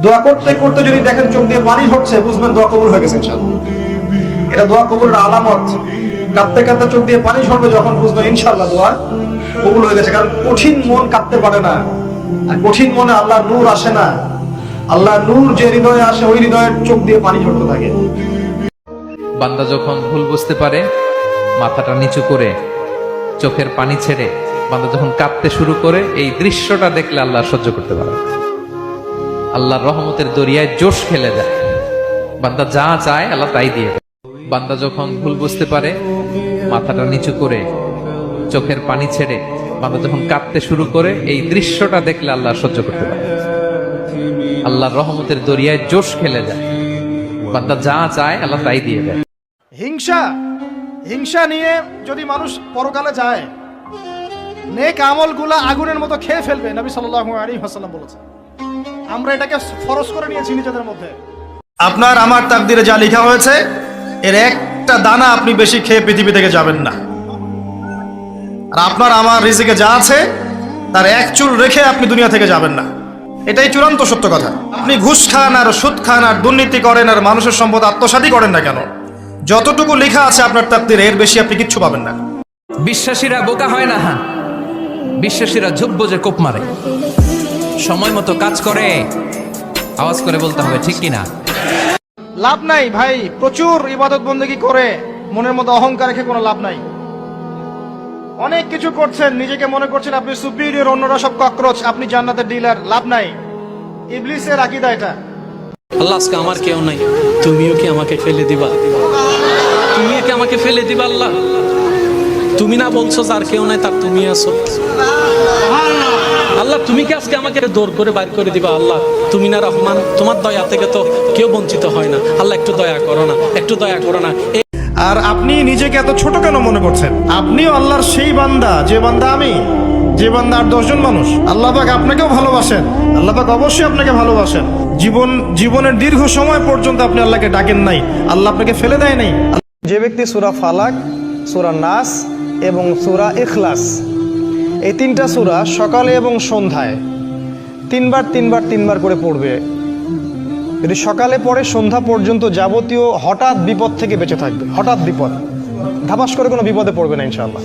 দোয়া করতে করতে যদি দেখেন চোখ দিয়ে পানি ঝরছে, বুঝবেন দোয়া কবুল হয়ে গেছে ইনশাআল্লাহ। এটা দোয়া কবুলের আলামত। কাঁদতে কাঁদতে চোখ দিয়ে পানি ঝরবে যখন, বুঝবেন ইনশাআল্লাহ দোয়া কবুল হয়ে গেছে। কারণ কঠিন মন কাঁদতে পারে না, আর কঠিন মনে আল্লাহর নূর আসে না। আল্লাহর নূর যে হৃদয়ে আসে, ওই হৃদয়ের চোখ দিয়ে পানি ঝরতে থাকে। বান্দা যখন ভুল বুঝতে পারে, মাথাটা নিচু করে চোখের পানি ছেড়ে বান্দা যখন কাঁদতে শুরু করে, এই দৃশ্যটা দেখলে আল্লাহ সহ্য করতে পারে। আল্লাহর রহমতের দরিয়ায় জোশ খেলে যায়, বান্দা যা চায় আল্লাহ তাই দিয়ে দেয়। বান্দা যখন ভুল বুঝতে পারে, মাথাটা নিচু করে চোখের পানি ছেড়ে বান্দা যখন কাঁদতে শুরু করে, এই দৃশ্যটা দেখলে আল্লাহ সহ্য করতে পারে। আল্লাহর রহমতের দরিয়ায় জোশ খেলে যায়, বান্দা যা চায় আল্লাহ তাই দিয়ে দেয়। হিংসা নিয়ে যদি মানুষ পরকালে যায়, নেক আমলগুলা আগুনের মতো খেয়ে ফেলবে, নবী সাল্লাল্লাহু আলাইহি ওয়াসাল্লাম বলেছেন। আমরা এটাকে ফরজ করে নিয়েছি নিজেদের মধ্যে। আপনার আমার তাকদিরে যা লেখা হয়েছে, এর একটা দানা আপনি বেশি খেয়ে পৃথিবী থেকে যাবেন না। আর আপনার আমার রিজিকে যা আছে, তার এক চুল রেখে আপনি দুনিয়া থেকে যাবেন না। এটাই চূড়ান্ত সত্য কথা। আপনি ঘুষ খান আর সুদ খান আর দুর্নীতি করেন আর মানুষের সম্পদ আত্মসাৎই করেন না কেন, যতটুকু লেখা আছে আপনার তাকদিরে, এর বেশি আপনি কিচ্ছু পাবেন না। বিশ্বাসীরা বোকা হয় না, হ্যাঁ, বিশ্বাসীরা ঝুঁকবো যে কোপ মারে, সময় মতো কাজ করে। আওয়াজ করে বলতে হবে, ঠিক কিনা? লাভ নাই ভাই, প্রচুর ইবাদত বন্দেগী করে মনের মধ্যে অহংকার রেখে কোনো লাভ নাই। অনেক কিছু করছেন, নিজেকে মনে করছেন আপনি সুপিরিয়র, অন্যরা সব ককরোচ, আপনি জান্নাতের ডিলার। লাভ নাই, ইবলিসের আকীদা এটা। আল্লাহ, আজকে আমার কেউ নাই, তুমিও কি আমাকে ফেলে দিবা? তুমিও কি আমাকে ফেলে দিবা? আল্লাহ, তুমি না বলছো যার কেউ নাই তার তুমি আছো। আল্লাহ, তুমি কি আজকে আমাকে দৌড় করে বাইর করে দিবা? আল্লাহ, তুমি না রহমান, তোমার দয়া থেকে তো কেউ বঞ্চিত হয় না। আল্লাহ, একটু দয়া করো না, একটু দয়া করো না। আর আপনি নিজেকে এত ছোট কেন মনে করছেন? আপনিও আল্লাহর সেই বান্দা, যে বান্দা আমি, যে বান্দা আর 10 জন মানুষ। আল্লাহ পাক আপনাকেও ভালোবাসেন, আল্লাহ পাক অবশ্যই আপনাকে ভালোবাসেন। জীবনের দীর্ঘ সময় পর্যন্ত আপনি আল্লাহকে ডাকেন নাই, আল্লাহ আপনাকে ফেলে দেয় নাই। যে ব্যক্তি সূরা ফালাক, সূরা নাস এবং সূরা ইখলাস, এই 3টা সূরা সকালে এবং সন্ধ্যায় তিনবার করে পড়বে, যদি সকালে পড়ে সন্ধ্যা পর্যন্ত, যাবতীয় হঠাৎ বিপদ থেকে বেঁচে থাকবে। হঠাৎ বিপদ, ধাপাস করে কোনো বিপদে পড়বে না ইনশাআল্লাহ।